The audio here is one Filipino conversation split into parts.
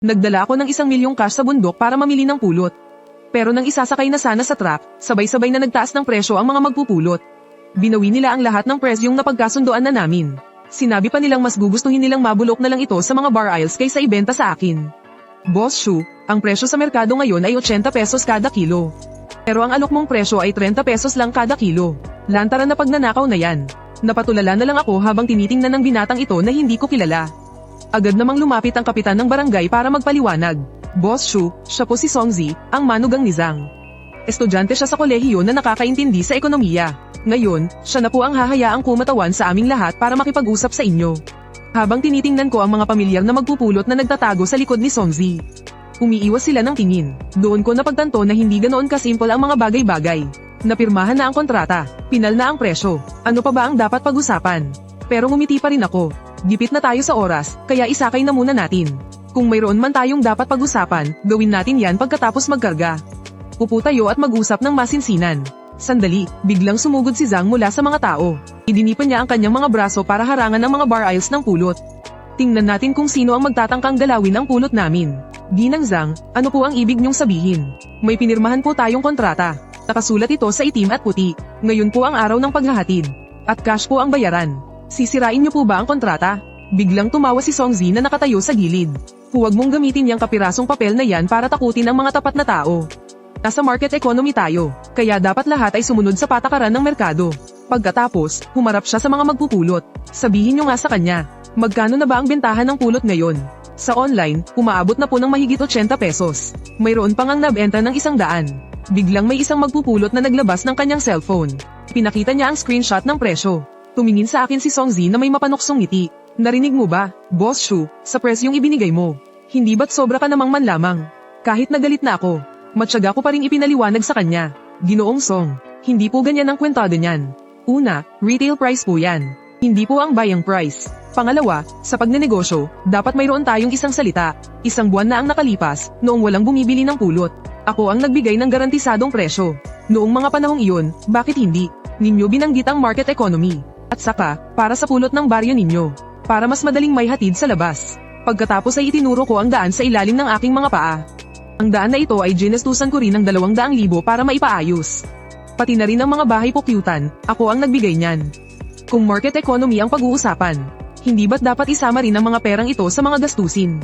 Nagdala ako ng 1,000,000 cash sa bundok para mamili ng pulot. Pero nang isasakay na sana sa truck, sabay-sabay na nagtaas ng presyo ang mga magpupulot. Binawi nila ang lahat ng presyong napagkasundoan na namin. Sinabi pa nilang mas gugustuhin nilang mabulok na lang ito sa mga bar aisles kaysa ibenta sa akin. Boss Shu, ang presyo sa merkado ngayon ay 80 pesos kada kilo. Pero ang alok mong presyo ay 30 pesos lang kada kilo. Lantaran na pagnanakaw na yan. Napatulala na lang ako habang tinitingnan ng binatang ito na hindi ko kilala. Agad namang lumapit ang kapitan ng barangay para magpaliwanag. Boss Shu, siya po si Songzi, ang manugang ni Zhang. Estudyante siya sa kolehiyo na nakakaintindi sa ekonomiya. Ngayon, siya na po ang hahayaang kumatawan sa aming lahat para makipag-usap sa inyo. Habang tinitingnan ko ang mga pamilyar na magpupulot na nagtatago sa likod ni Songzi. Umiiwas sila ng tingin. Doon ko napagtanto na hindi ganoon kasimple ang mga bagay-bagay. Napirmahan na ang kontrata, pinal na ang presyo. Ano pa ba ang dapat pag-usapan? Pero ngumiti pa rin ako. Gipit na tayo sa oras, kaya isakay na muna natin. Kung mayroon man tayong dapat pag-usapan, gawin natin yan pagkatapos magkarga. Upo tayo at mag-usap ng masinsinan. Sandali, biglang sumugod si Zhang mula sa mga tao. Idinipan niya ang kanyang mga braso para harangan ang mga bar aisles ng pulot. Tingnan natin kung sino ang magtatangkang galawin ang pulot namin. Ginang Zhang, ano po ang ibig niyong sabihin? May pinirmahan po tayong kontrata. Nakasulat ito sa itim at puti. Ngayon po ang araw ng paghahatid. At cash po ang bayaran. Sisirain niyo po ba ang kontrata? Biglang tumawa si Songzi na nakatayo sa gilid. Huwag mong gamitin yung kapirasong papel na yan para takutin ang mga tapat na tao. Nasa market economy tayo, kaya dapat lahat ay sumunod sa patakaran ng merkado. Pagkatapos, humarap siya sa mga magpupulot. Sabihin niyo nga sa kanya, magkano na ba ang bentahan ng pulot ngayon? Sa online, umaabot na po ng mahigit 80 pesos. Mayroon pang ang nabenta ng 100. Biglang may isang magpupulot na naglabas ng kanyang cellphone. Pinakita niya ang screenshot ng presyo. Tumingin sa akin si Songzi na may mapanuksong ngiti. Narinig mo ba, Boss Shu, sa presyong ibinigay mo? Hindi ba't sobra ka namang manlamang? Kahit nagalit na ako, matyaga ko pa ring ipinaliwanag sa kanya. Ginoong Song, hindi po ganyan ang kwentada niyan. Una, retail price po yan. Hindi po ang buying price. Pangalawa, sa pagnenegosyo, dapat mayroon tayong isang salita. Isang buwan na ang nakalipas, noong walang bumibili ng pulot. Ako ang nagbigay ng garantisadong presyo. Noong mga panahong iyon, bakit hindi? Ninyo binanggit ang market economy. At saka, para sa pulot ng baryo ninyo. Para mas madaling may hatid sa labas. Pagkatapos ay itinuro ko ang daan sa ilalim ng aking mga paa. Ang daan na ito ay ginestusan ko rin ng 200,000 para maipaayos. Pati na rin ang mga bahay pukyutan, ako ang nagbigay niyan. Kung market economy ang pag-uusapan, hindi ba't dapat isama rin ang mga perang ito sa mga gastusin?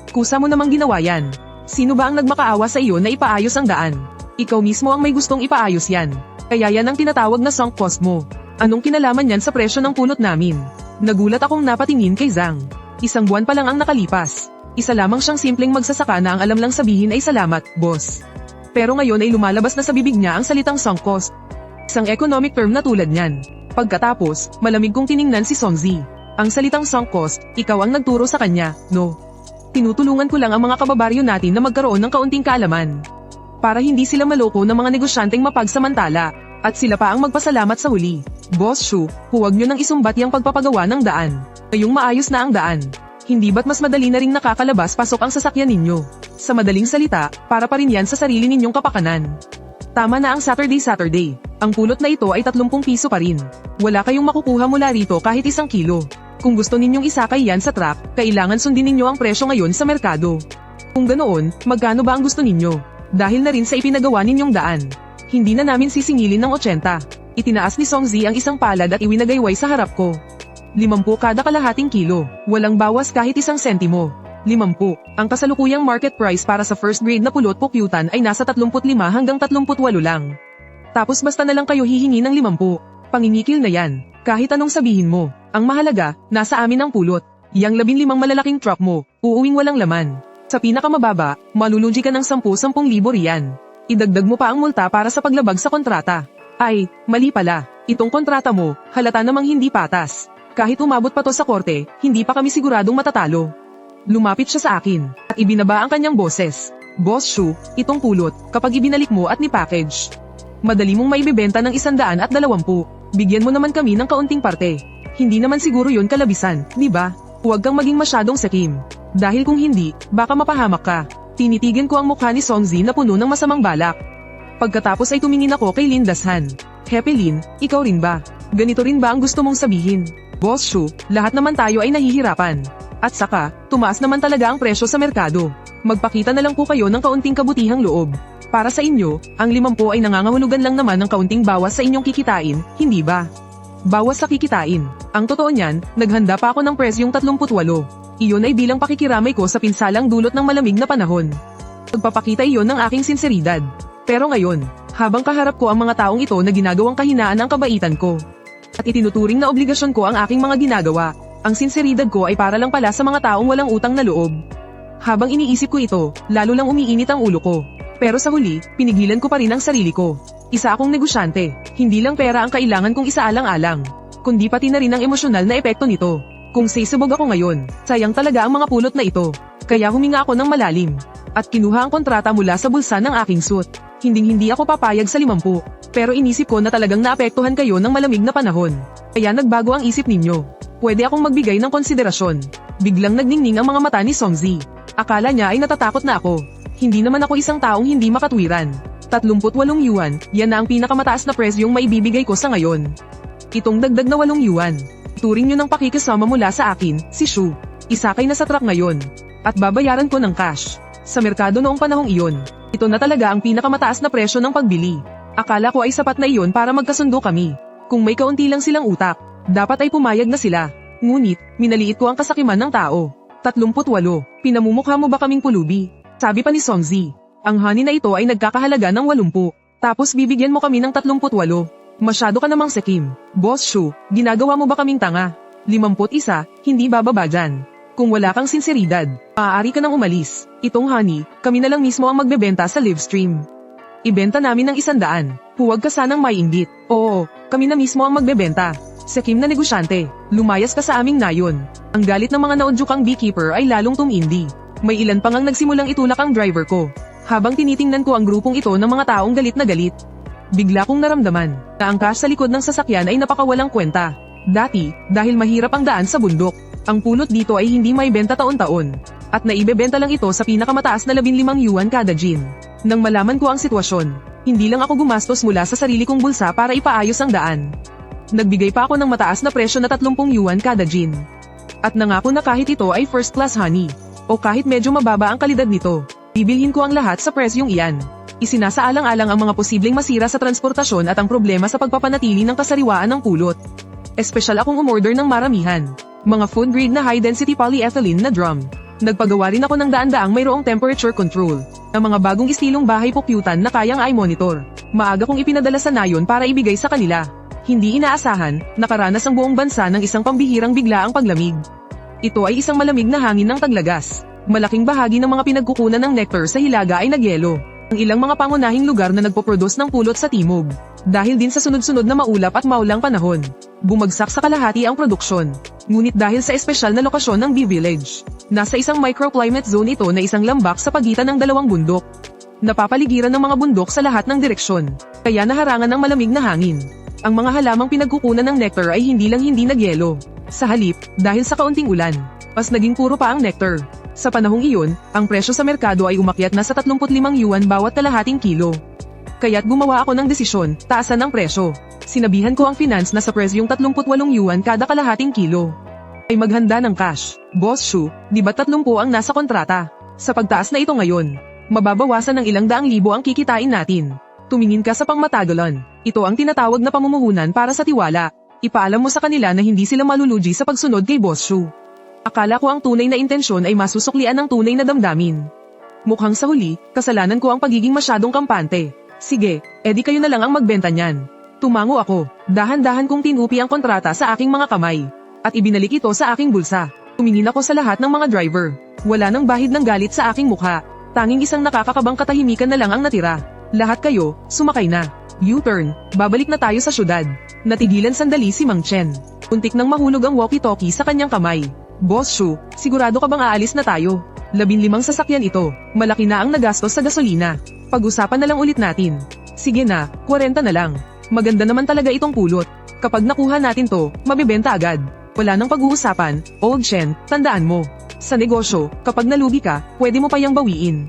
Kusa mo namang ginawa yan. Sino ba ang nagmakaawa sa iyo na ipaayos ang daan? Ikaw mismo ang may gustong ipaayos yan. Kaya yan ang tinatawag na sunk cost mo. Anong kinalaman yan sa presyo ng pulot namin? Nagulat akong napatingin kay Zhang. 1 buwan pa lang ang nakalipas. Isa lamang siyang simpleng magsasaka na ang alam lang sabihin ay salamat, boss. Pero ngayon ay lumalabas na sa bibig niya ang salitang sunk cost. Isang economic term na tulad niyan. Pagkatapos, malamig kong tiningnan si Songzi. Ang salitang sunk cost, ikaw ang nagturo sa kanya, no? Tinutulungan ko lang ang mga kababaryo natin na magkaroon ng kaunting kaalaman. Para hindi sila maloko ng mga negosyanteng mapagsamantala. At sila pa ang magpasalamat sa huli. Boss Shu, huwag nyo nang isumbat yung pagpapagawa ng daan. Ngayong maayos na ang daan. Hindi ba't mas madali na ring nakakalabas-pasok ang sasakyan ninyo? Sa madaling salita, para pa rin yan sa sarili ninyong kapakanan. Tama na ang Saturday. Ang pulot na ito ay 30 piso pa rin. Wala kayong makukuha mula rito kahit 1 kilo. Kung gusto ninyong isakay yan sa truck, kailangan sundin ninyo ang presyo ngayon sa merkado. Kung ganoon, magkano ba ang gusto ninyo? Dahil na rin sa ipinagawa ninyong daan. Hindi na namin sisingilin ng 80. Itinaas ni Songzi ang isang palad at iwinagayway sa harap ko. 50 kada kalahating kilo. Walang bawas kahit 1 sentimo. 50. Ang kasalukuyang market price para sa first grade na pulot pukyutan ay nasa 35 hanggang 38 lang. Tapos basta na lang kayo hihingi ng 50. Pangingikil na yan. Kahit anong sabihin mo. Ang mahalaga, nasa amin ang pulot. Yang 15 malalaking truck mo, uuwing walang laman. Sa pinakamababa, malulugi ka ng 10,000 riyan. Idagdag mo pa ang multa para sa paglabag sa kontrata. Ay, mali pala. Itong kontrata mo, halata namang hindi patas. Kahit umabot pa to sa korte, hindi pa kami siguradong matatalo. Lumapit siya sa akin, at ibinaba ang kanyang boses. Boss Shu, itong pulot, kapag ibinalik mo at ni-package. Madali mong maibibenta ng 120. Bigyan mo naman kami ng kaunting parte. Hindi naman siguro yun kalabisan, di ba? Huwag kang maging masyadong sakim. Dahil kung hindi, baka mapahamak ka. Tinitigan ko ang mukha ni Songzi na puno ng masamang balak. Pagkatapos ay tumingin ako kay Lindashan. Happy Lin, ikaw rin ba? Ganito rin ba ang gusto mong sabihin? Boss Shu, lahat naman tayo ay nahihirapan. At saka, tumaas naman talaga ang presyo sa merkado. Magpakita na lang po kayo ng kaunting kabutihang loob. Para sa inyo, ang 50 ay nangangahulugan lang naman ng kaunting bawas sa inyong kikitain, hindi ba? Bawas sa kikitain. Ang totoo niyan, naghanda pa ako ng presyong 38. Iyon ay bilang pakikiramay ko sa pinsalang dulot ng malamig na panahon. Pagpapakita iyon ng aking sinseridad. Pero ngayon, habang kaharap ko ang mga taong ito na ginagawang kahinaan ang kabaitan ko, at itinuturing na obligasyon ko ang aking mga ginagawa, ang sinseridad ko ay para lang pala sa mga taong walang utang na loob. Habang iniisip ko ito, lalo lang umiinit ang ulo ko. Pero sa huli, pinigilan ko pa rin ang sarili ko. Isa akong negosyante, hindi lang pera ang kailangan kong isaalang-alang, kundi pati na rin ang emosyonal na epekto nito. Kung sisibog ako ngayon, sayang talaga ang mga pulot na ito. Kaya huminga ako ng malalim, at kinuha ang kontrata mula sa bulsa ng aking suit. Hinding-hindi ako papayag sa 50, pero inisip ko na talagang naapektuhan kayo ng malamig na panahon. Kaya nagbago ang isip ninyo. Pwede akong magbigay ng konsiderasyon. Biglang nagningning ang mga mata ni Songzi. Akala niya ay natatakot na ako. Hindi naman ako isang taong hindi makatwiran. 38 yuan, yan na ang pinakamataas na presyong maibibigay ko sa ngayon. Itong dagdag na 8 yuan. Turing nyo ng pakikisama mula sa akin, si Shu. Isakay na sa truck ngayon. At babayaran ko ng cash. Sa merkado noong panahong iyon, ito na talaga ang pinakamataas na presyo ng pagbili. Akala ko ay sapat na iyon para magkasundo kami. Kung may kaunti lang silang utak, dapat ay pumayag na sila. Ngunit, minaliit ko ang kasakiman ng tao. 38, pinamumukha mo ba kaming pulubi? Sabi pa ni Songzi. Ang honey na ito ay nagkakahalaga ng 80. Tapos bibigyan mo kami ng 38. Masyado ka namang sekim. Boss Shu, ginagawa mo ba kaming tanga? 51, hindi bababa dyan. Kung wala kang sinseridad, maaari ka nang umalis. Itong honey, kami na lang mismo ang magbebenta sa live stream. Ibenta namin ng 100. Huwag ka sanang maiinggit. Oo, kami na mismo ang magbebenta. Sekim na negosyante, lumayas ka sa aming nayon. Ang galit ng mga naudyukang beekeeper ay lalong tumindi. May ilan pang ang nagsimulang itulak ang driver ko. Habang tinitingnan ko ang grupong ito ng mga taong galit na galit, bigla kong naramdaman na ang cash sa likod ng sasakyan ay napakawalang kwenta. Dati, dahil mahirap ang daan sa bundok, ang pulot dito ay hindi may benta taon-taon. At naibebenta lang ito sa pinakamataas na 15 yuan kada gin. Nang malaman ko ang sitwasyon, hindi lang ako gumastos mula sa sarili kong bulsa para ipaayos ang daan. Nagbigay pa ako ng mataas na presyo na 30 yuan kada gin. At nangako na kahit ito ay first class honey, o kahit medyo mababa ang kalidad nito, bibilhin ko ang lahat sa presyong iyan. Isinasaalang-alang ang mga posibleng masira sa transportasyon at ang problema sa pagpapanatili ng kasariwaan ng pulot. Espesyal akong umorder ng maramihan. Mga food grade na high-density polyethylene na drum. Nagpagawa rin ako ng daan-daang mayroong temperature control, ng mga bagong istilong bahay pukyutan na kayang eye monitor. Maaga kong ipinadala sa nayon para ibigay sa kanila. Hindi inaasahan, nakaranas ang buong bansa ng isang pambihirang biglaang paglamig. Ito ay isang malamig na hangin ng taglagas. Malaking bahagi ng mga pinagkukunan ng nectar sa Hilaga ay nagyelo. Ang ilang mga pangunahing lugar na nagpoproduce ng pulot sa timog. Dahil din sa sunod-sunod na maulap at maulang panahon, bumagsak sa kalahati ang produksyon. Ngunit dahil sa espesyal na lokasyon ng Bee Village, nasa isang microclimate zone ito na isang lambak sa pagitan ng dalawang bundok. Napapaligiran ng mga bundok sa lahat ng direksyon, kaya naharangan ng malamig na hangin. Ang mga halamang pinagkukunan ng nectar ay hindi lang hindi nagyelo. Sa halip, dahil sa kaunting ulan, mas naging puro pa ang nectar. Sa panahong iyon, ang presyo sa merkado ay umakyat na sa 35 yuan bawat kalahating kilo. Kaya't gumawa ako ng desisyon, taasan ang presyo. Sinabihan ko ang finance na sa presyong 38 yuan kada kalahating kilo. Ay maghanda ng cash. Boss Shu, di ba 30 ang nasa kontrata? Sa pagtaas na ito ngayon, mababawasan ng ilang daang libo ang kikitain natin. Tumingin ka sa pangmatagalan. Ito ang tinatawag na pamumuhunan para sa tiwala. Ipaalam mo sa kanila na hindi sila malulugi sa pagsunod kay Boss Shu. Akala ko ang tunay na intensyon ay masusuklian ng tunay na damdamin. Mukhang sa huli, kasalanan ko ang pagiging masyadong kampante. Sige, edi kayo na lang ang magbenta niyan. Tumango ako, dahan-dahan kong tinupi ang kontrata sa aking mga kamay. At ibinalik ito sa aking bulsa. Tumingin ako sa lahat ng mga driver. Wala nang bahid ng galit sa aking mukha. Tanging isang nakakakabang katahimikan na lang ang natira. Lahat kayo, sumakay na. U-turn, babalik na tayo sa syudad. Natigilan sandali si Mang Chen. Untik nang mahulog ang walkie-talkie sa kanyang kamay. Boss Shu, sigurado ka bang aalis na tayo? 15 sasakyan ito, malaki na ang nagastos sa gasolina. Pag-usapan na lang ulit natin. Sige na, 40 na lang. Maganda naman talaga itong pulot. Kapag nakuha natin to, mabibenta agad. Wala nang pag-uusapan, Old Chen, tandaan mo. Sa negosyo, kapag nalugi ka, pwede mo pa yang bawiin.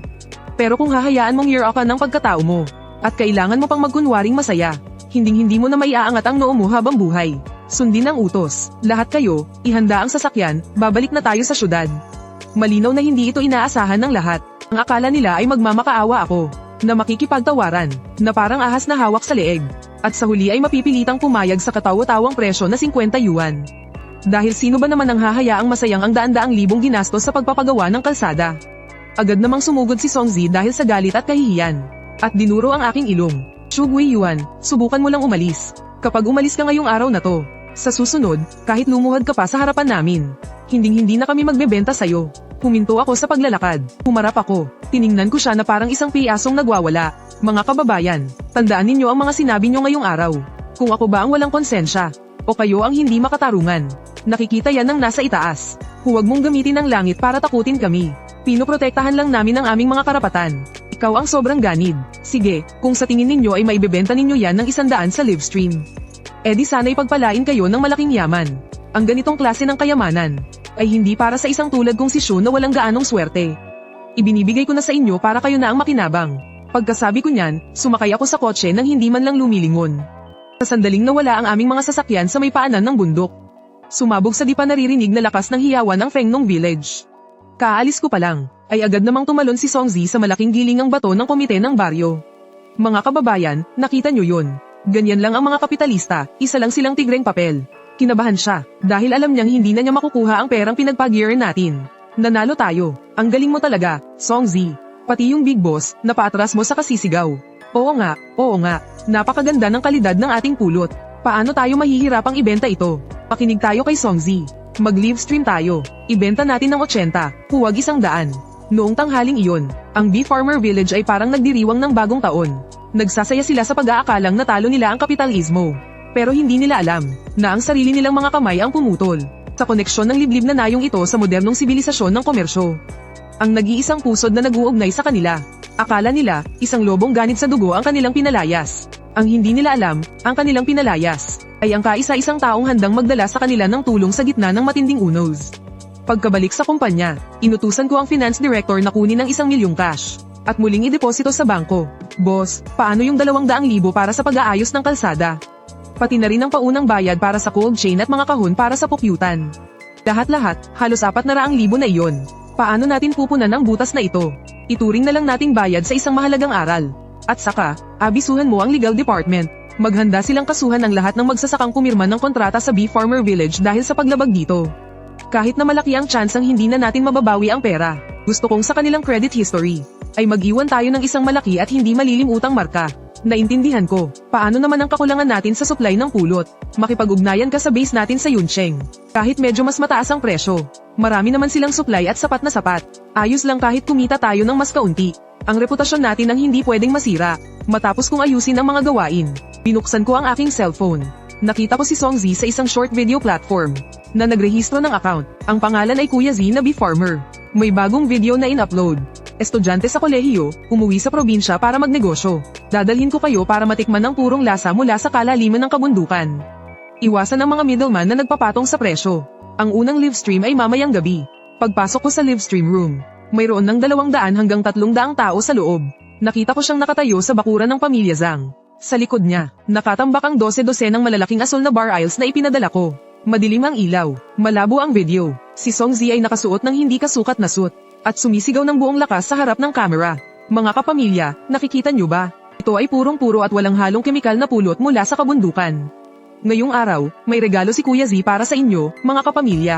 Pero kung hahayaan mong year up ng pagkatao mo, at kailangan mo pang magkunwaring masaya, hinding-hindi mo na maiaangat ang noo mo habang buhay. Sundin ang utos, lahat kayo, ihanda ang sasakyan, babalik na tayo sa syudad. Malinaw na hindi ito inaasahan ng lahat. Ang akala nila ay magmamakaawa ako, na makikipagtawaran, na parang ahas na hawak sa leeg, at sa huli ay mapipilitang pumayag sa katawa-tawang presyo na 50 yuan. Dahil sino ba naman ang hahayaang masayang ang daan-daang libong ginastos sa pagpapagawa ng kalsada? Agad namang sumugod si Songzi dahil sa galit at kahihiyan. At dinuro ang aking ilong. Shugui Yuan, subukan mo lang umalis. Kapag umalis ka ngayong araw na to, sa susunod, kahit lumuhad ka pa sa harapan namin, hinding-hindi na kami magbebenta sa'yo. Huminto ako sa paglalakad. Humarap ako. Tiningnan ko siya na parang isang piyasong nagwawala. Mga kababayan, tandaan ninyo ang mga sinabi nyo ngayong araw. Kung ako ba ang walang konsensya, o kayo ang hindi makatarungan. Nakikita yan ng nasa itaas. Huwag mong gamitin ang langit para takutin kami. Pinoprotektahan lang namin ang aming mga karapatan. Ikaw ang sobrang ganid. Sige, kung sa tingin ninyo ay maibebenta ninyo yan ng 100 sa livestream. E di sana'y pagpalain kayo ng malaking yaman. Ang ganitong klase ng kayamanan ay hindi para sa isang tulad kong si Shu na walang gaanong swerte. Ibinibigay ko na sa inyo para kayo na ang makinabang. Pagkasabi ko niyan, sumakay ako sa kotse nang hindi man lang lumilingon. Sa sandaling nawala ang aming mga sasakyan sa may paanan ng bundok. Sumabog sa di pa naririnig na lakas ng hiyawan ng Fengnong Village. Kaalis ko pa lang, ay agad namang tumalon si Songzi sa malaking gilingang bato ng komite ng baryo. Mga kababayan, nakita nyo yun. Ganyan lang ang mga kapitalista, isa lang silang tigreng papel. Kinabahan siya, dahil alam niyang hindi na niya makukuha ang perang pinagpag-yearan natin. Nanalo tayo. Ang galing mo talaga, Songzi. Pati yung big boss, napaatras mo sa kasisigaw. Oo nga. Napakaganda ng kalidad ng ating pulot. Paano tayo mahihirapang ibenta ito? Pakinig tayo kay Songzi. Mag-livestream tayo. Ibenta natin ng 80, huwag 100. Noong tanghaling iyon, ang Bee Farmer Village ay parang nagdiriwang ng bagong taon. Nagsasaya sila sa pag-aakalang natalo nila ang kapitalismo. Pero hindi nila alam na ang sarili nilang mga kamay ang pumutol sa koneksyon ng liblib na nayong ito sa modernong sibilisasyon ng komersyo. Ang nag-iisang pusod na nag-uugnay sa kanila. Akala nila, isang lobong ganit sa dugo ang kanilang pinalayas. Ang hindi nila alam, ang kanilang pinalayas, ay ang kaisa-isang taong handang magdala sa kanila ng tulong sa gitna ng matinding unos. Pagkabalik sa kumpanya, inutusan ko ang finance director na kunin ang 1 milyong cash, at muling ideposito sa bangko. Boss, paano yung 200,000 para sa pag-aayos ng kalsada? Pati na rin ang paunang bayad para sa cold chain at mga kahon para sa pukyutan. Lahat-lahat, halos 400,000 na iyon. Paano natin pupunan ang butas na ito? Ituring na lang nating bayad sa isang mahalagang aral. At saka, abisuhan mo ang legal department. Maghanda silang kasuhan ang lahat ng magsasakang pumirma ng kontrata sa Bee Farmer Village dahil sa paglabag dito. Kahit na malaki ang tsansang hindi na natin mababawi ang pera, gusto kong sa kanilang credit history, ay mag-iwan tayo ng isang malaki at hindi malilimutang marka. Naintindihan ko, paano naman ang kakulangan natin sa supply ng pulot? Makipag-ugnayan ka sa base natin sa Yuncheng. Kahit medyo mas mataas ang presyo, marami naman silang supply at sapat na sapat. Ayos lang kahit kumita tayo ng mas kaunti. Ang reputasyon natin ang hindi pwedeng masira. Matapos kong ayusin ang mga gawain, binuksan ko ang aking cellphone. Nakita ko si Songzi sa isang short video platform na nagrehistro ng account. Ang pangalan ay Kuya Z na Bee Farmer. May bagong video na in-upload. Estudyante sa kolehiyo, umuwi sa probinsya para magnegosyo. Dadalhin ko kayo para matikman ng purong lasa mula sa kalaliman ng kabundukan. Iwasan ang mga middleman na nagpapatong sa presyo. Ang unang livestream ay mamayang gabi. Pagpasok ko sa livestream room, mayroon ng 200 hanggang 300 tao sa loob. Nakita ko siyang nakatayo sa bakuran ng pamilya Zhang. Sa likod niya, nakatambak ang 12 ng malalaking asul na bar aisles na ipinadala ko. Madilim ang ilaw, malabo ang video. Si Songzi ay nakasuot ng hindi kasukat na suit, at sumisigaw ng buong lakas sa harap ng camera. Mga kapamilya, nakikita niyo ba? Ito ay purong-puro at walang halong kemikal na pulot mula sa kabundukan. Ngayong araw, may regalo si Kuya Z para sa inyo, mga kapamilya.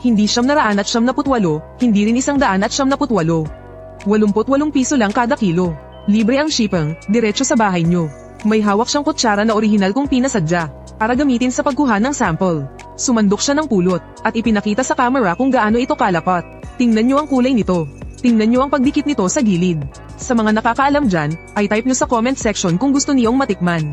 Hindi 998, hindi rin 198. 88 piso lang kada kilo. Libre ang shipping, diretso sa bahay nyo. May hawak siyang kutsara na orihinal kung pinasadya, para gamitin sa pagkuha ng sample. Sumandok siya ng pulot, at ipinakita sa camera kung gaano ito kalapat. Tingnan nyo ang kulay nito. Tingnan nyo ang pagdikit nito sa gilid. Sa mga nakakaalam dyan, ay type nyo sa comment section kung gusto niyong matikman.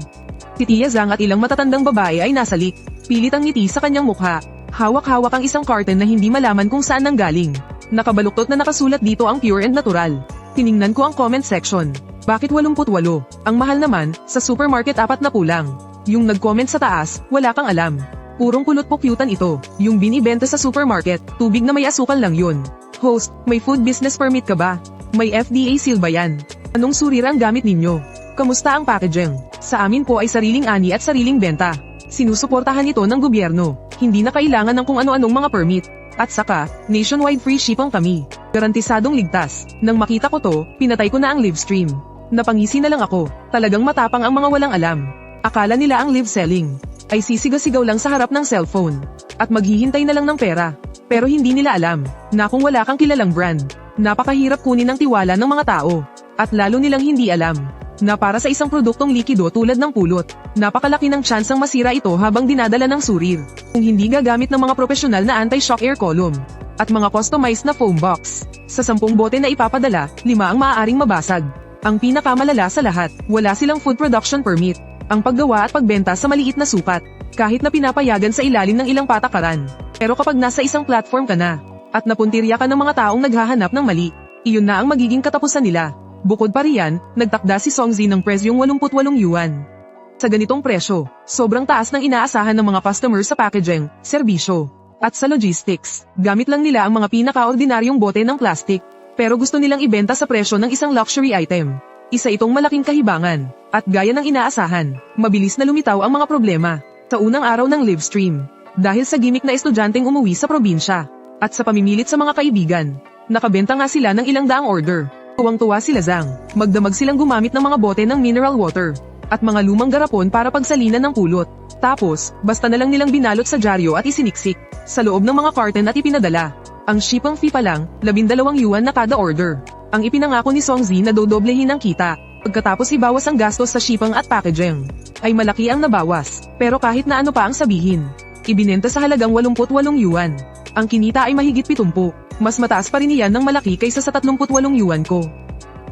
Si Tia Zhang at ilang matatandang babae ay nasa lik. Pilit ang ngiti sa kanyang mukha. Hawak-hawak ang isang carton na hindi malaman kung saan nanggaling. Nakabaluktot na nakasulat dito ang pure and natural. Tiningnan ko ang comment section. Bakit 88? Ang mahal naman, sa supermarket 4 na pulang. Yung nag-comment sa taas, wala kang alam. Purong kulot pukyutan ito. Yung binibenta sa supermarket, tubig na may asukal lang yun. Host, may food business permit ka ba? May FDA seal ba yan? Anong surira ang gamit ninyo? Kamusta ang packaging? Sa amin po ay sariling ani at sariling benta. Sinusuportahan ito ng gobyerno. Hindi na kailangan ng kung ano-anong mga permit. At saka, nationwide free shipping kami. Garantisadong ligtas. Nang makita ko to, pinatay ko na ang live stream. Napangisi na lang ako. Talagang matapang ang mga walang alam. Akala nila ang live selling ay sisigaw-sigaw lang sa harap ng cellphone at maghihintay na lang ng pera. Pero hindi nila alam na kung wala kang kilalang brand, napakahirap kunin ang tiwala ng mga tao. At lalo nilang hindi alam na para sa isang produktong likido tulad ng pulot, napakalaki ng tsansang masira ito habang dinadala ng surir. Kung hindi gagamit ng mga profesional na anti-shock air column at mga customized na foam box, sa 10 bote na ipapadala, 5 ang maaaring mabasag. Ang pinakamalala sa lahat, wala silang food production permit. Ang paggawa at pagbenta sa maliit na sukat, kahit na pinapayagan sa ilalim ng ilang patakaran. Pero kapag nasa isang platform ka na, at napuntirya ka ng mga taong naghahanap ng mali, iyon na ang magiging katapusan nila. Bukod pa riyan, nagtakda si Songzi ng presyong 88 yuan. Sa ganitong presyo, sobrang taas ng inaasahan ng mga customer sa packaging, serbisyo, at sa logistics. Gamit lang nila ang mga pinakaordinaryong bote ng plastic, pero gusto nilang ibenta sa presyo ng isang luxury item. Isa itong malaking kahibangan, at gaya ng inaasahan, mabilis na lumitaw ang mga problema. Sa unang araw ng live stream, dahil sa gimmick na estudyanteng umuwi sa probinsya, at sa pamimilit sa mga kaibigan, nakabenta nga sila ng ilang daang order. Tuwang-tuwa sila Zhang, magdamag silang gumamit ng mga bote ng mineral water, at mga lumang garapon para pagsalinan ng pulot. Tapos, basta na lang nilang binalot sa dyaryo at isiniksik, sa loob ng mga carton at ipinadala. Ang shipping fee pa lang, 12 yuan na kada order. Ang ipinangako ni Songzi na dodoblehin ang kita. Pagkatapos ibawas ang gastos sa shipping at packaging, ay malaki ang nabawas. Pero kahit na ano pa ang sabihin, ibinenta sa halagang 88 yuan. Ang kinita ay mahigit 70. Mas mataas pa rin iyan ng malaki kaysa sa 38 yuan ko.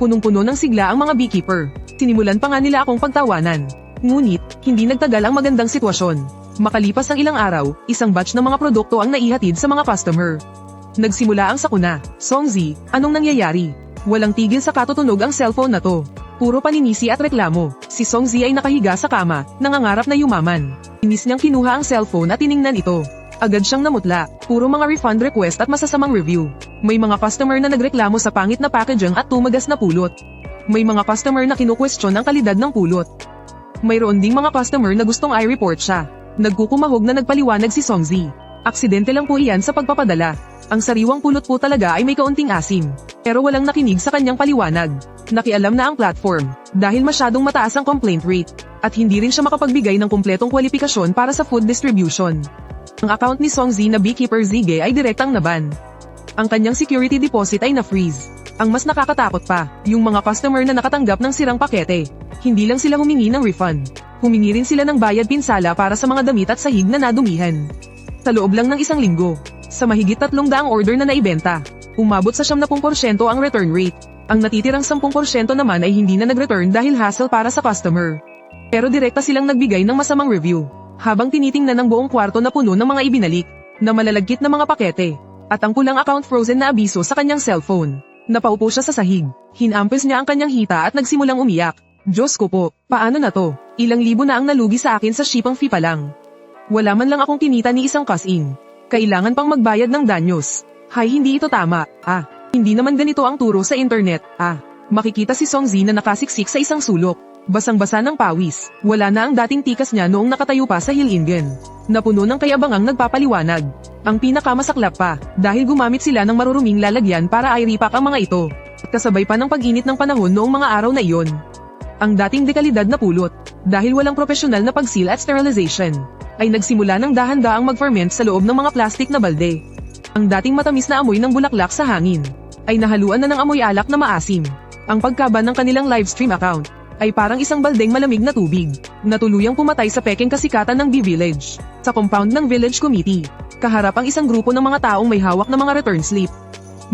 Punong-puno ng sigla ang mga beekeeper. Sinimulan pa nga nila akong pagtawanan. Ngunit, hindi nagtagal ang magandang sitwasyon. Makalipas ang ilang araw, isang batch ng mga produkto ang naihatid sa mga customer. Nagsimula ang sakuna. Songzi, anong nangyayari? Walang tigil sa katutunog ang cellphone na to. Puro paninisi at reklamo. Si Songzi ay nakahiga sa kama, nangangarap na yumaman. Inis niyang kinuha ang cellphone at tiningnan ito. Agad siyang namutla, puro mga refund request at masasamang review. May mga customer na nagreklamo sa pangit na packaging at tumagas na pulot. May mga customer na kinu-question ang kalidad ng pulot. Mayroon ding mga customer na gustong i-report siya. Nagkukumahog na nagpaliwanag si Songzi. Aksidente lang po iyan sa pagpapadala. Ang sariwang pulot po talaga ay may kaunting asim. Pero walang nakinig sa kanyang paliwanag. Nakialam na ang platform, dahil masyadong mataas ang complaint rate. At hindi rin siya makapagbigay ng kumpletong kwalifikasyon para sa food distribution. Ang account ni Songzi na beekeeper Zige ay direktang naban. Ang kanyang security deposit ay na-freeze. Ang mas nakakatakot pa, yung mga customer na nakatanggap ng sirang pakete. Hindi lang sila humingi ng refund. Humingi rin sila ng bayad pinsala para sa mga damit at sahig na nadumihan. Sa loob lang ng isang linggo, sa mahigit 300 order na naibenta, umabot sa 70% ang return rate. Ang natitirang 10% naman ay hindi na nag-return dahil hassle para sa customer. Pero direkta silang nagbigay ng masamang review. Habang tinitingnan ng buong kwarto na puno ng mga ibinalik, na malalagkit na mga pakete, at ang pulang account frozen na abiso sa kanyang cellphone. Napaupo siya sa sahig, hinampes niya ang kanyang hita at nagsimulang umiyak. Diyos ko po, paano na to? Ilang libo na ang nalugi sa akin sa shipping fee pa lang. Wala man lang akong kinita ni isang cash-in. Kailangan pang magbayad ng danyos. Hay, hindi ito tama. Hindi naman ganito ang turo sa internet. Makikita si Songzi na nakasiksik sa isang sulok. Basang-basa ng pawis. Wala na ang dating tikas niya noong nakatayo pa sa Hilingen. Napuno ng kayabangang nagpapaliwanag. Ang pinakamasaklap pa, dahil gumamit sila ng maruruming lalagyan para i-repack ang mga ito. Kasabay pa ng pag-init ng panahon noong mga araw na iyon. Ang dating dekalidad na pulot, dahil walang profesional na pag-seal at sterilization, ay nagsimula ng dahan-daang mag-ferment sa loob ng mga plastic na balde. Ang dating matamis na amoy ng bulaklak sa hangin, ay nahaluan na ng amoy alak na maasim. Ang pagkaba ng kanilang livestream account, ay parang isang baldeng malamig na tubig, na tuluyang pumatay sa pekeng kasikatan ng B-Village. Sa compound ng Village Committee, kaharap ang isang grupo ng mga taong may hawak na mga return slip.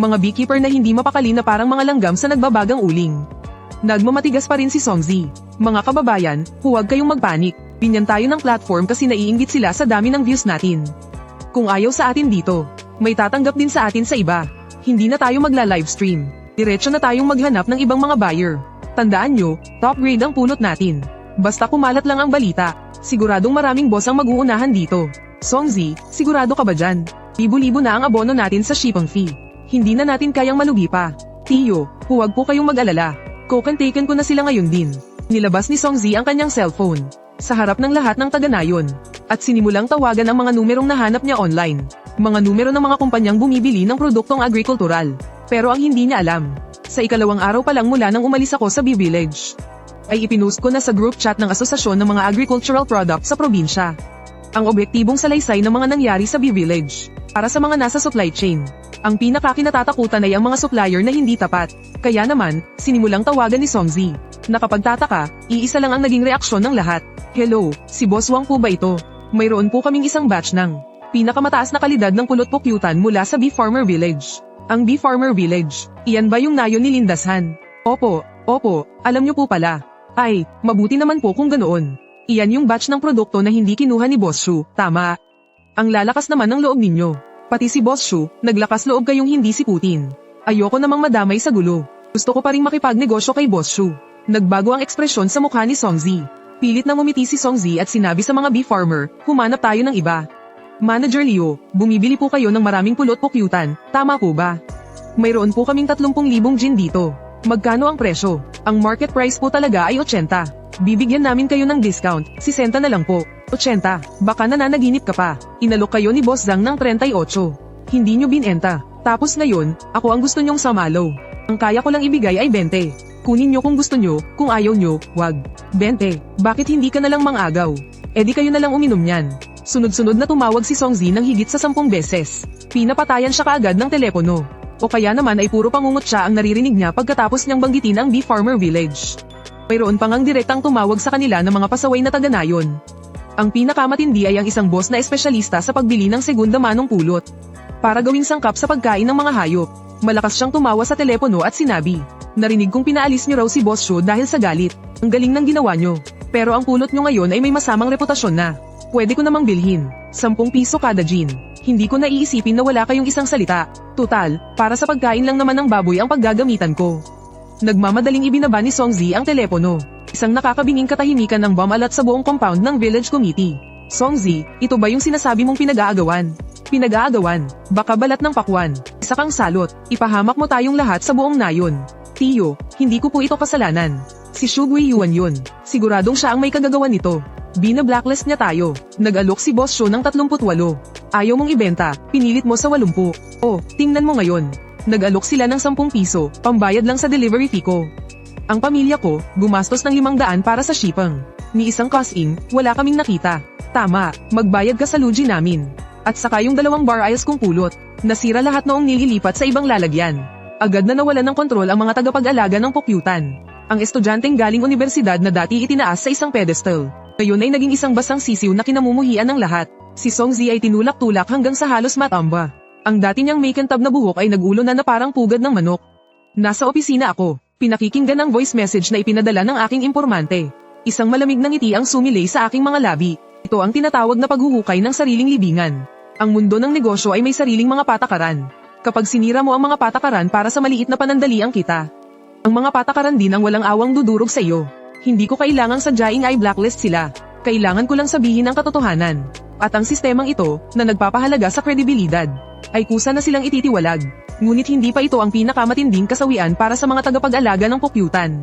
Mga beekeeper na hindi mapakali na parang mga langgam sa nagbabagang uling. Nagmamatigas pa rin si Songzi. Mga kababayan, huwag kayong magpanik. Binyan tayo ng platform kasi naiinggit sila sa dami ng views natin. Kung ayaw sa atin dito, may tatanggap din sa atin sa iba. Hindi na tayo magla-livestream. Diretso na tayong maghanap ng ibang mga buyer. Tandaan nyo, top grade ang pulot natin. Basta kumalat lang ang balita, siguradong maraming boss ang mag-uunahan dito. Songzi, sigurado ka ba dyan? Libo-libo na ang abono natin sa shipping fee. Hindi na natin kayang malugi pa. Tiyo, huwag po kayong mag-alala. Taken ko na sila ngayon din. Nilabas ni Songzi ang kanyang cellphone sa harap ng lahat ng taga-nayon, at sinimulang tawagan ang mga numerong nahanap niya online. Mga numero ng mga kumpanyang bumibili ng produktong agrikultural. Pero ang hindi niya alam, sa ikalawang araw pa lang mula nang umalis ako sa B-Village, ay ipinost ko na sa group chat ng Asosasyon ng mga Agricultural Products sa probinsya ang obyektibong salaysay ng mga nangyari sa B-Village. Para sa mga nasa supply chain, ang pinakakinatatakutan ay ang mga supplier na hindi tapat. Kaya naman, sinimulang tawagan ni Songzi. Nakapagtataka, iisa lang ang naging reaksyon ng lahat. Hello, si Boss Wang po ba ito? Mayroon po kaming isang batch ng pinakamataas na kalidad ng pulot pukyutan mula sa Bee Farmer Village. Ang Bee Farmer Village, iyan ba yung nayon ni Lindashan? Opo, alam niyo po pala. Ay, mabuti naman po kung ganoon. Iyan yung batch ng produkto na hindi kinuha ni Boss Shu, tama. Ang lalakas naman ng loob ninyo. Pati si Boss Shu, naglakas loob kayong hindi siputin. Ayoko namang madamay sa gulo. Gusto ko pa ring makipagnegosyo kay Boss Shu. Nagbago ang ekspresyon sa mukha ni Songzi. Pilit na ngumiti si Songzi at sinabi sa mga bee farmer, humanap tayo ng iba. Manager Leo, bumibili po kayo ng maraming pulot pukyutan, tama po ba? Mayroon po kaming 30,000 gin dito. Magkano ang presyo? Ang market price po talaga ay 80. Bibigyan namin kayo ng discount, 60 na lang po. 80, baka nananaginip ka pa. Inalok kayo ni Boss Zhang ng 38. Hindi nyo binenta. Tapos ngayon, ako ang gusto nyong samalo. Ang kaya ko lang ibigay ay 20. Kunin nyo kung gusto nyo, kung ayaw nyo, wag. 20, bakit hindi ka nalang mangagaw? E di kayo nalang uminom yan. Sunod-sunod na tumawag si Songzi ng higit sa 10 beses. Pinapatayan siya kaagad ng telepono. O kaya naman ay puro pangungot siya ang naririnig niya pagkatapos niyang banggitin ang Bee Farmer Village. Mayroon pang ang direktang tumawag sa kanila ng mga pasaway na taga-nayon. Ang pinakamatindi ay ang isang boss na espesyalista sa pagbili ng segunda manong pulot para gawing sangkap sa pagkain ng mga hayop. Malakas siyang tumawa sa telepono at sinabi, narinig kong pinaalis niyo raw si Boss Shu dahil sa galit. Ang galing ng ginawa niyo. Pero ang pulot niyo ngayon ay may masamang reputasyon na. Pwede ko namang bilhin. 10 piso kada gin. Hindi ko naiisipin na wala kayong isang salita. Total, para sa pagkain lang naman ng baboy ang paggagamitan ko. Nagmamadaling ibinaba ni Songzi ang telepono. Isang nakakabinging katahimikan ng bumalat sa buong compound ng village committee. Songzi, ito ba yung sinasabi mong pinag-aagawan? Pinag-aagawan, baka balat ng pakwan. Isa kang salot, ipahamak mo tayong lahat sa buong nayon. Tiyo, hindi ko po ito kasalanan. Si Shu Guiyuan yun. Siguradong siya ang may kagagawan nito. Bina-blacklist niya tayo. Nag-alok si Boss Shu ng 38. Ayaw mong ibenta, pinilit mo sa 80. Oh, tingnan mo ngayon. Nag-alok sila ng 10 piso, pambayad lang sa delivery fee ko. Ang pamilya ko, gumastos ng 500 para sa shipping. Ni isang cost-in, wala kaming nakita. Tama, magbayad ka sa lugi namin. At saka yung 2 bar ice kong pulot, nasira lahat noong nililipat sa ibang lalagyan. Agad na nawalan ng kontrol ang mga tagapag-alaga ng pukyutan. Ang estudyanteng galing universidad na dati itinaas sa isang pedestal, ngayon ay naging isang basang sisiw na kinamumuhian ng lahat. Si Songzi ay tinulak-tulak hanggang sa halos matamba. Ang dati niyang makintab na buhok ay nag-ulo na parang pugad ng manok. Nasa opisina ako, pinakikinggan ang voice message na ipinadala ng aking impormante. Isang malamig na ngiti ang sumilay sa aking mga labi. Ito ang tinatawag na paghuhukay ng sariling libingan. Ang mundo ng negosyo ay may sariling mga patakaran. Kapag sinira mo ang mga patakaran para sa maliit na panandaliang kita, ang mga patakaran din ang walang awang dudurog sa iyo. Hindi ko kailangang sadyaing ay blacklist sila. Kailangan ko lang sabihin ang katotohanan. At ang sistemang ito, na nagpapahalaga sa kredibilidad, ay kusa na silang ititiwalag. Ngunit hindi pa ito ang pinakamatinding kasawian para sa mga tagapag-alaga ng pukyutan.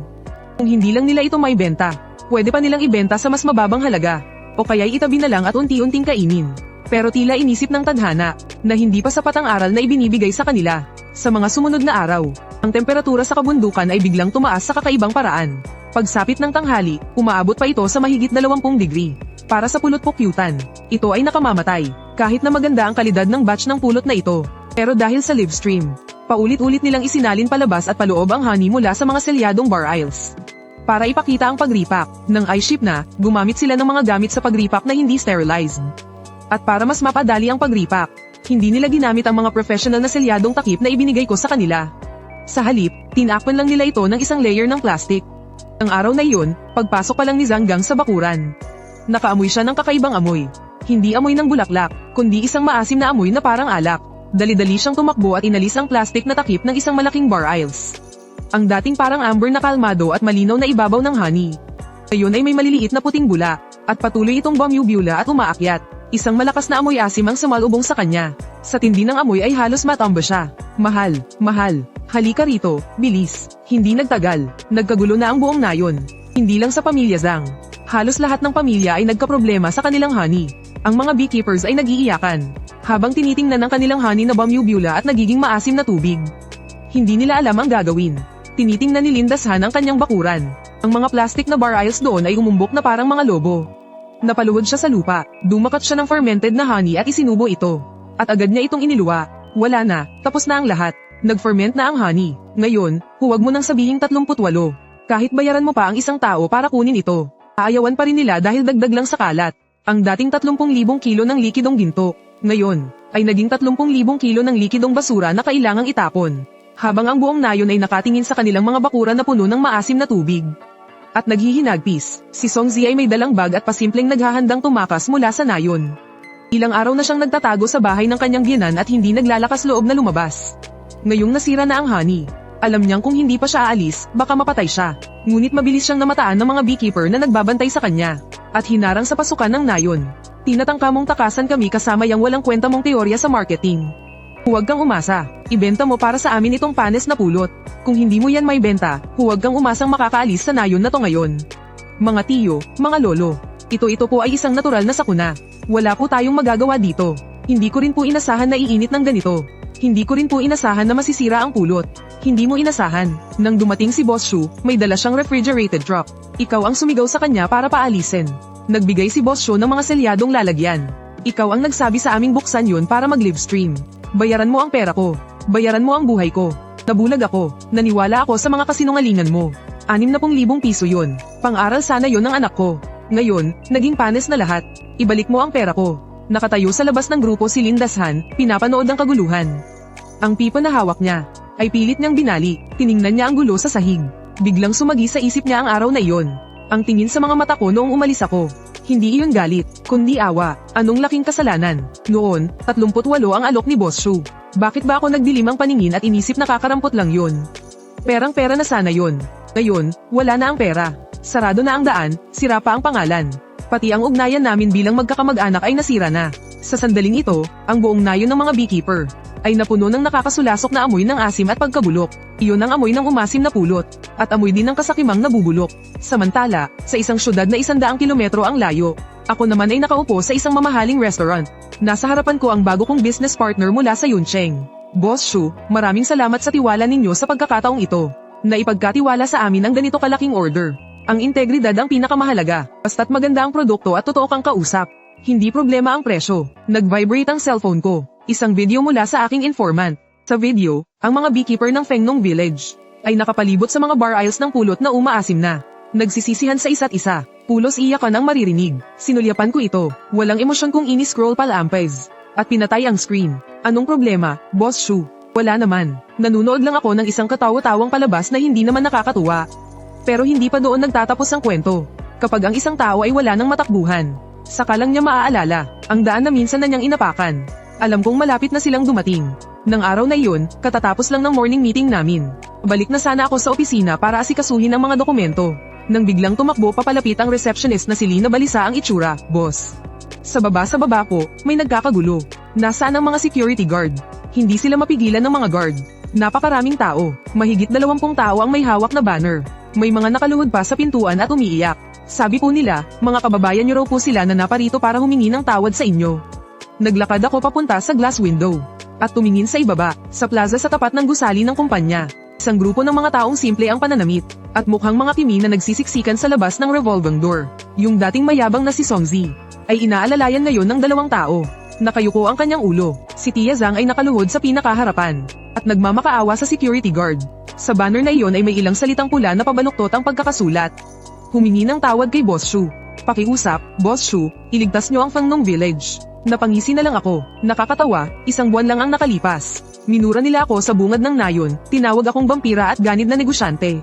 Kung hindi lang nila ito may benta, pwede pa nilang ibenta sa mas mababang halaga. O kaya'y itabi na lang at unti-unting kainin. Pero tila inisip ng tadhana, na hindi pa sapat ang aral na ibinibigay sa kanila. Sa mga sumunod na araw, ang temperatura sa kabundukan ay biglang tumaas sa kakaibang paraan. Pagsapit ng tanghali, umaabot pa ito sa mahigit 20 degree. Para sa pulot pukyutan, ito ay nakamamatay, kahit na maganda ang kalidad ng batch ng pulot na ito. Pero dahil sa live stream, paulit-ulit nilang isinalin palabas at paloob ang honey mula sa mga selyadong bar aisles. Para ipakita ang pagripak, ng ice ship na, gumamit sila ng mga gamit sa pagripak na hindi sterilized. At para mas mapadali ang pagripak, hindi nila ginamit ang mga professional na selyadong takip na ibinigay ko sa kanila. Sa halip, tinakpan lang nila ito ng isang layer ng plastic. Ang araw na iyon, pagpasok pa lang ni Zhanggang sa bakuran, nakaamoy siya ng kakaibang amoy. Hindi amoy ng bulaklak, kundi isang maasim na amoy na parang alak. Dali-dali siyang tumakbo at inalis ang plastic na takip ng isang malaking bar aisles. Ang dating parang amber na kalmado at malinaw na ibabaw ng honey, ngayon ay may maliliit na puting bula, at patuloy itong bumubula at umaakyat. Isang malakas na amoy asim ang sumalubong sa kanya. Sa tindi ng amoy ay halos matamba siya. Mahal, mahal, halika rito, bilis. Hindi nagtagal, nagkagulo na ang buong nayon. Hindi lang sa pamilya Zhang. Halos lahat ng pamilya ay nagkaproblema sa kanilang honey. Ang mga beekeepers ay nag-iiyakan. habang tinitingnan ng kanilang honey na bumubula at nagiging maasim na tubig. Hindi nila alam ang gagawin. Tinitingnan ni Lindashan ang kanyang bakuran. Ang mga plastic na bar aisles doon ay umumbok na parang mga lobo. Napaluhod siya sa lupa, dumakat siya ng fermented na honey at isinubo ito. At agad niya itong iniluwa. Wala na, tapos na ang lahat. Nag-ferment na ang honey. Ngayon, huwag mo nang sabihing 38. Kahit bayaran mo pa ang isang tao para kunin ito, aayawan pa rin nila dahil dagdag lang sa kalat. Ang dating 30,000 kilo ng likidong ginto, ngayon, ay naging 30,000 kilo ng likidong basura na kailangang itapon. Habang ang buong nayon ay nakatingin sa kanilang mga bakuran na puno ng maasim na tubig. At naghihinagpis, si Songzi ay may dalang bag at pasimpleng naghahandang tumakas mula sa nayon. Ilang araw na siyang nagtatago sa bahay ng kanyang biyenan at hindi naglalakas loob na lumabas. Ngayong nasira na ang honey, alam niyang kung hindi pa siya aalis, baka mapatay siya. Ngunit mabilis siyang namataan ng mga beekeeper na nagbabantay sa kanya, at hinarang sa pasukan ng nayon. Tinatangka mong takasan kami kasama yang walang kwenta mong teorya sa marketing. Huwag kang umasa, ibenta mo para sa amin itong panes na pulot. Kung hindi mo yan may benta, huwag kang umasang makakaalis sa nayon na to ngayon. Mga tiyo, mga lolo, ito po ay isang natural na sakuna. Wala po tayong magagawa dito. Hindi ko rin po inasahan na iinit ng ganito. Hindi ko rin po inasahan na masisira ang pulot. Hindi mo inasahan. Nang dumating si Boss Shu, may dala siyang refrigerated truck. Ikaw ang sumigaw sa kanya para paalisin. Nagbigay si Boss Shu ng mga selyadong lalagyan. Ikaw ang nagsabi sa aming buksan yun para mag-livestream. Bayaran mo ang pera ko. Bayaran mo ang buhay ko. Nabulag ako. Naniwala ako sa mga kasinungalingan mo. 60,000 piso yun. Pang-aral sana yun ng anak ko. Ngayon, naging panes na lahat. Ibalik mo ang pera ko. Nakatayo sa labas ng grupo si Lindashan, pinapanood ang kaguluhan. Ang pipa na hawak niya, ay pilit niyang binali. Tiningnan niya ang gulo sa sahig. Biglang sumagi sa isip niya ang araw na iyon. Ang tingin sa mga mata ko noong umalis ako. Hindi iyon galit, kundi awa. Anong laking kasalanan. Noon, 38 ang alok ni Boss Shu. Bakit ba ako nagdilim ang paningin at inisip na kakarampot lang yun? Perang-pera na sana yun. Ngayon, wala na ang pera. Sarado na ang daan, sira pa ang pangalan. Pati ang ugnayan namin bilang magkakamag-anak ay nasira na. Sa sandaling ito, ang buong nayon ng mga beekeeper ay napuno ng nakakasulasok na amoy ng asim at pagkabulok. Iyon ang amoy ng umasim na pulot, at amoy din ng kasakimang nabubulok. Samantala, sa isang syudad na 100 kilometro ang layo, ako naman ay nakaupo sa isang mamahaling restaurant. Nasa harapan ko ang bago kong business partner mula sa Yuncheng. Boss Shu, maraming salamat sa tiwala ninyo sa pagkakataong ito. Naipagkatiwala sa amin ang ganito kalaking order. Ang integridad ang pinakamahalaga, basta't maganda ang produkto at totoo kang kausap. Hindi problema ang presyo. Nag-vibrate ang cellphone ko. Isang video mula sa aking informant. Sa video, ang mga beekeeper ng Fengnong Village ay nakapalibot sa mga bar aisles ng pulot na umaasim na. Nagsisisihan sa isa't isa. Pulos iyakan ang maririnig. Sinulyapan ko ito. Walang emosyon kung ini-scroll palampes. At pinatay ang screen. Anong problema, Boss Shu? Wala naman. Nanunood lang ako ng isang katawa-tawang palabas na hindi naman nakakatuwa. Pero hindi pa doon nagtatapos ang kwento. Kapag ang isang tao ay wala ng matakbuhan, saka lang niya maaalala ang daan na minsan na niyang inapakan. Alam kong malapit na silang dumating. Nang araw na iyon, katatapos lang ng morning meeting namin. Balik na sana ako sa opisina para asikasuhin ang mga dokumento. Nang biglang tumakbo papalapit ang receptionist na si Lina Balisa ang itsura, boss. Sa baba po, may nagkakagulo. Nasaan ang mga security guard? Hindi sila mapigilan ng mga guard. Napakaraming tao. Mahigit 20 tao ang may hawak na banner. May mga nakaluhod pa sa pintuan at umiiyak. Sabi po nila, mga kababayan niyo raw po sila na naparito para humingi ng tawad sa inyo. Naglakad ako papunta sa glass window at tumingin sa ibaba, sa plaza sa tapat ng gusali ng kumpanya. Isang grupo ng mga taong simple ang pananamit at mukhang mga kimi na nagsisiksikan sa labas ng revolving door. Yung dating mayabang na si Songzi ay inaalalayan ngayon ng 2 tao. Nakayuko ang kanyang ulo. Si Tia Zhang ay nakaluhod sa pinakaharapan at nagmamakaawa sa security guard. Sa banner na iyon ay may ilang salitang pula na pabaluktot ang pagkakasulat. Humingi ng tawad kay Boss Shu. Pakiusap, Boss Shu, iligtas niyo ang Fengnong Village. Napangisi na lang ako. Nakakatawa, 1 buwan lang ang nakalipas. Minura nila ako sa bungad ng nayon, tinawag akong vampira at ganid na negosyante.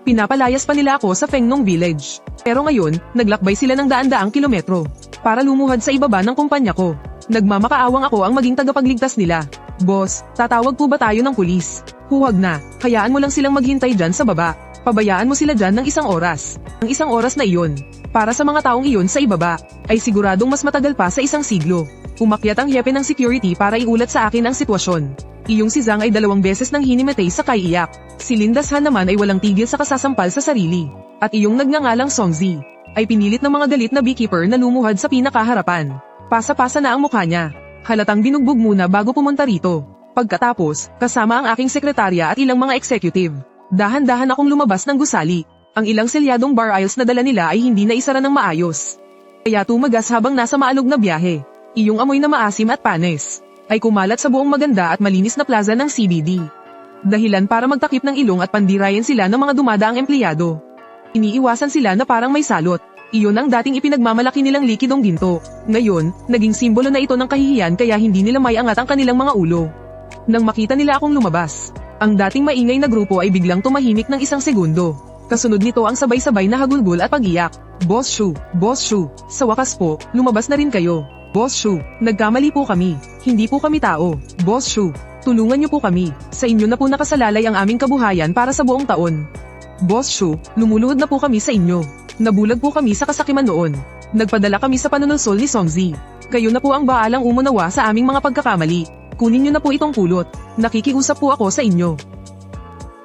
Pinapalayas pa nila ako sa Fengnong Village. Pero ngayon, naglakbay sila ng daan-daang kilometro para lumuhad sa ibaba ng kumpanya ko. Nagmamakaawang ako ang maging tagapagligtas nila. Boss, tatawag po ba tayo ng pulis? Huwag na, hayaan mo lang silang maghintay dyan sa baba. Pabayaan mo sila dyan ng 1 oras. Ang 1 oras na iyon, para sa mga taong iyon sa ibaba, ay siguradong mas matagal pa sa 1 siglo. Umakyat ang hepe ng security para iulat sa akin ang sitwasyon. Iyong si Zhang ay 2 beses nang hinimatay sa kaiiyak. Si Lindashan naman ay walang tigil sa kasasampal sa sarili. At iyong nagngangalang Songzi, ay pinilit ng mga galit na beekeeper na lumuhad sa pinakaharapan. Pasa-pasa na ang mukha niya. Halatang binugbog muna bago pumunta rito. Pagkatapos, kasama ang aking sekretarya at ilang mga executive. Dahan-dahan akong lumabas ng gusali. Ang ilang selyadong bar aisles na dala nila ay hindi na isara ng maayos. Kaya tumagas habang nasa maalog na biyahe. Iyong amoy na maasim at panis ay kumalat sa buong maganda at malinis na plaza ng CBD. Dahilan para magtakip ng ilong at pandirayan sila ng mga dumadaang empleyado. Iniiwasan sila na parang may salot. Iyon ang dating ipinagmamalaki nilang likidong ginto. Ngayon, naging simbolo na ito ng kahihiyan kaya hindi nila may angat ang kanilang mga ulo. Nang makita nila akong lumabas, ang dating maingay na grupo ay biglang tumahimik ng isang segundo. Kasunod nito ang sabay-sabay na hagulgol at pag-iyak. Boss Shu, Boss Shu, sa wakas po, lumabas na rin kayo. Boss Shu, nagkamali po kami. Hindi po kami tao. Boss Shu, tulungan niyo po kami. Sa inyo na po nakasalalay ang aming kabuhayan para sa buong taon. Boss Shu, lumuluhod na po kami sa inyo. Nabulag po kami sa kasakiman noon. Nagpadala kami sa panunulsol ni Songzi. Kayo na po ang baalang umunawa sa aming mga pagkakamali. Kunin niyo na po itong pulot. Nakikiusap po ako sa inyo.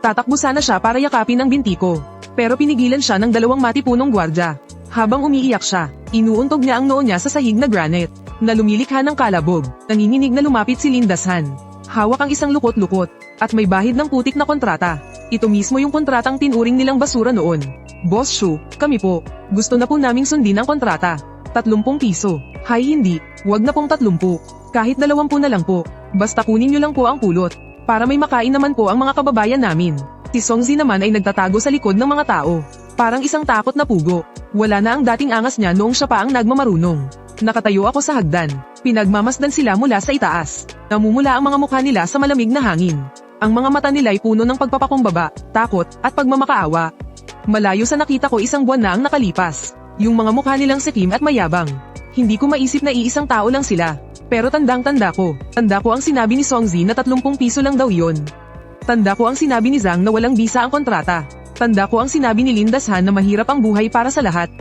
Tatakbo sana siya para yakapin ang binti ko. Pero pinigilan siya ng dalawang matipunong gwardya. Habang umiiyak siya, inuuntog niya ang noo niya sa sahig na granite, na lumilikha ng kalabog. Nanginginig na lumapit si Lindashan. Hawak ang isang lukot-lukot, at may bahid ng putik na kontrata. Ito mismo yung kontratang tinuring nilang basura noon. Boss Shu, kami po. Gusto na po naming sundin ang kontrata. 30 piso. Hay hindi, wag na pong 30. Kahit 20 na lang po. Basta kunin nyo lang po ang pulot. Para may makain naman po ang mga kababayan namin. Si Songzi naman ay nagtatago sa likod ng mga tao. Parang isang takot na pugo. Wala na ang dating angas niya noong siya pa ang nagmamarunong. Nakatayo ako sa hagdan. Pinagmamasdan sila mula sa itaas. Namumula ang mga mukha nila sa malamig na hangin. Ang mga mata nila ay puno ng pagpapakumbaba, takot, at pagmamakaawa. Malayo sa nakita ko isang buwan na ang nakalipas. Yung mga mukha nilang sikim at mayabang. Hindi ko maisip na iisang tao lang sila. Pero tandang-tanda ko. Tanda ko ang sinabi ni Songzi na 30 piso lang daw yon. Tanda ko ang sinabi ni Zhang na walang bisa ang kontrata. Tanda ko ang sinabi ni Lindashan na mahirap ang buhay para sa lahat.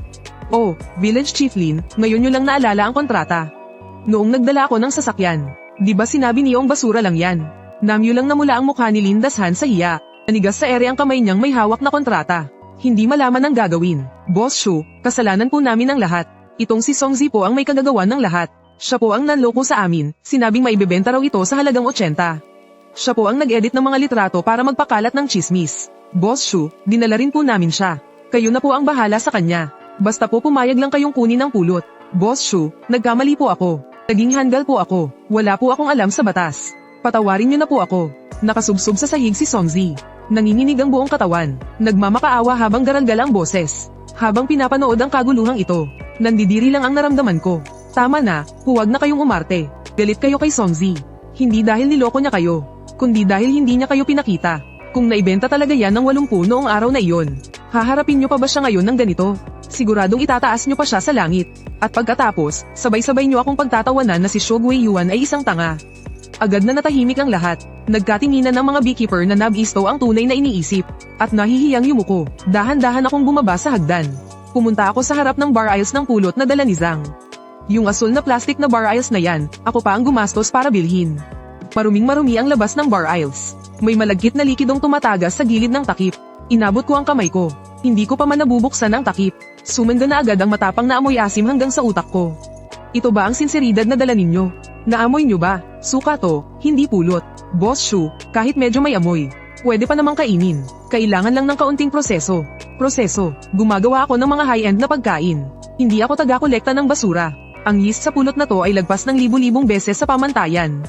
Oh, Village Chief Lin, ngayon nyo lang naalala ang kontrata. Noong nagdala ako ng sasakyan. Di ba sinabi niyong basura lang yan? Namyo lang namula ang mukha ni Lindashan sa hiya. Nanigas sa ere ang kamay niyang may hawak na kontrata. Hindi malaman ang gagawin. Boss Shu, kasalanan po namin ang lahat. Itong si Songzi po ang may kagagawan ng lahat. Siya po ang nanloko sa amin, sinabing maibebenta raw ito sa halagang 80. Siya po ang nag-edit ng mga litrato para magpakalat ng chismis. Boss Shu, dinala rin po namin siya. Kayo na po ang bahala sa kanya. Basta po pumayag lang kayong kunin ang pulot. Boss Shu, nagkamali po ako. Naging handgal po ako. Wala po akong alam sa batas. Patawarin niyo na po ako. Nakasubsob sa sahig si Songzi. Nanginginig ang buong katawan. Nagmamakaawa habang garalgal ang boses. Habang pinapanood ang kaguluhang ito, nandidiri lang ang naramdaman ko. Tama na, huwag na kayong umarte. Galit kayo kay Songzi. Hindi dahil niloko niya kayo, kundi dahil hindi niya kayo pinakita. Kung naibenta talaga yan ng 80 noong araw na iyon, haharapin niyo pa ba siya ngayon ng ganito? Siguradong itataas niyo pa siya sa langit. At pagkatapos, sabay-sabay niyo akong pagtatawanan na si Shogwei Yuan ay isang tanga. Agad na natahimik ang lahat. Nagkatinginan ng mga beekeeper na nabisto ang tunay na iniisip. At nahihiyang yumuko. Dahan-dahan akong bumaba sa hagdan. Pumunta ako sa harap ng bar aisles ng pulot na dala ni Zhang. Yung asul na plastic na bar aisles na yan, ako pa ang gumastos para bilhin. Maruming-marumi ang labas ng bar aisles. May malagkit na likidong tumatagas sa gilid ng takip. Inabot ko ang kamay ko. Hindi ko pa man nabubuksan ang takip. Sumanda na agad ang matapang na amoy asim hanggang sa utak ko. Ito ba ang sinseridad na dala ninyo? Naamoy nyo ba? Suka to, hindi pulot. Boss Shu, kahit medyo may amoy, pwede pa namang kainin. Kailangan lang ng kaunting proseso. Gumagawa ako ng mga high-end na pagkain. Hindi ako taga-kolekta ng basura. Ang yeast sa pulot na to ay lagpas ng libu-libong beses sa pamantayan.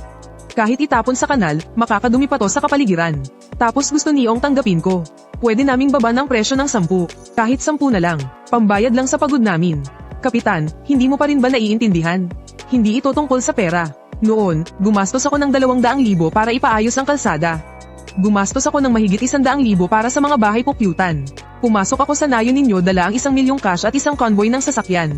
Kahit itapon sa kanal, makakadumi pa to sa kapaligiran. Tapos gusto niyong tanggapin ko. Pwede naming baba ng presyo ng 10, kahit 10 na lang. Pambayad lang sa pagod namin. Kapitan, hindi mo pa rin ba naiintindihan? Hindi ito tungkol sa pera. Noon, gumastos ako ng 200,000 para ipaayos ang kalsada. Gumastos ako ng mahigit 100,000 para sa mga bahay pukyutan. Pumasok ako sa nayo ninyo dala ang 1,000,000 cash at isang convoy ng sasakyan.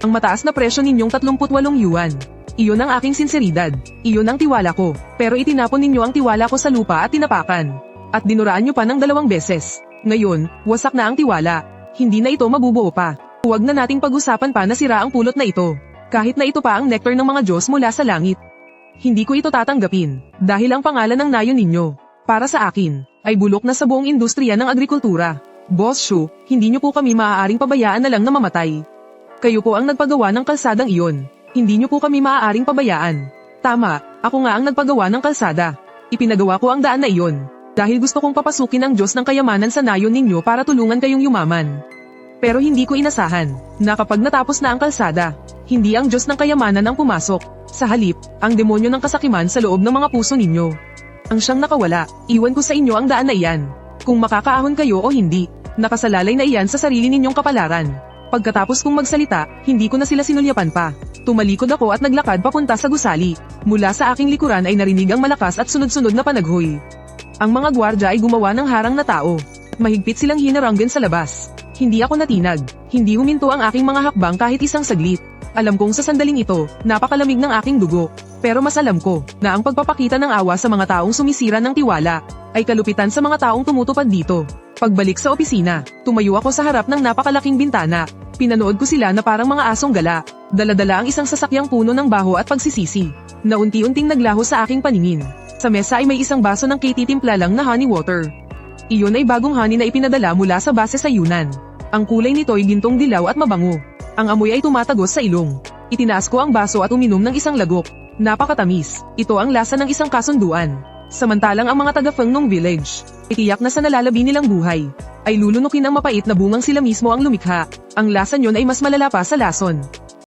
Ang mataas na presyo ninyong 38 yuan. Iyon ang aking sinseridad. Iyon ang tiwala ko. Pero itinapon ninyo ang tiwala ko sa lupa at tinapakan. At dinuraan nyo pa ng 2 beses. Ngayon, wasak na ang tiwala. Hindi na ito mabubuo pa. Huwag na nating pag-usapan pa na sira ang pulot na ito. Kahit na ito pa ang nectar ng mga Diyos mula sa langit. Hindi ko ito tatanggapin. Dahil ang pangalan ng nayo ninyo, para sa akin, ay bulok na sa buong industriya ng agrikultura. Boss Shu, hindi nyo po kami maaaring pabayaan na lang na mamatay. Kayo po ang nagpagawa ng kalsadang iyon. Hindi nyo po kami maaaring pabayaan. Tama, ako nga ang nagpagawa ng kalsada. Ipinagawa ko ang daan na iyon. Dahil gusto kong papasukin ang Diyos ng kayamanan sa nayon ninyo para tulungan kayong yumaman. Pero hindi ko inasahan na kapag natapos na ang kalsada, hindi ang Diyos ng kayamanan ang pumasok. Sa halip, ang demonyo ng kasakiman sa loob ng mga puso ninyo. Ang siyang nakawala, iwan ko sa inyo ang daan na iyan. Kung makakaahon kayo o hindi, nakasalalay na iyan sa sarili ninyong kapalaran. Pagkatapos kong magsalita, hindi ko na sila sinulyapan pa. Tumalikod ako at naglakad papunta sa gusali. Mula sa aking likuran ay narinig ang malakas at sunod-sunod na panaghoy. Ang mga gwardya ay gumawa ng harang na tao. Mahigpit silang hinaranggan sa labas. Hindi ako natinag. Hindi huminto ang aking mga hakbang kahit isang saglit. Alam kong sa sandaling ito, napakalamig ng aking dugo. Pero mas alam ko na ang pagpapakita ng awa sa mga taong sumisira ng tiwala ay kalupitan sa mga taong tumutupad dito. Pagbalik sa opisina, tumayo ako sa harap ng napakalaking bintana. Pinanood ko sila na parang mga asong gala. Dala-dala ang isang sasakyang puno ng baho at pagsisisi, na unti-unting naglaho sa aking paningin. Sa mesa ay may isang baso ng kititimpla lang na honey water. Iyon ay bagong honey na ipinadala mula sa base sa Yunnan. Ang kulay nito ay gintong dilaw at mabango. Ang amoy ay tumatagos sa ilong. Itinaas ko ang baso at uminom ng isang lagok. Napakatamis. Ito ang lasa ng isang kasunduan. Samantalang ang mga taga-Feng Nong Village, itiyak na sa nalalabi nilang buhay, ay lulunukin ng mapait na bungang sila mismo ang lumikha. Ang lasa niyon ay mas malala pa sa lason.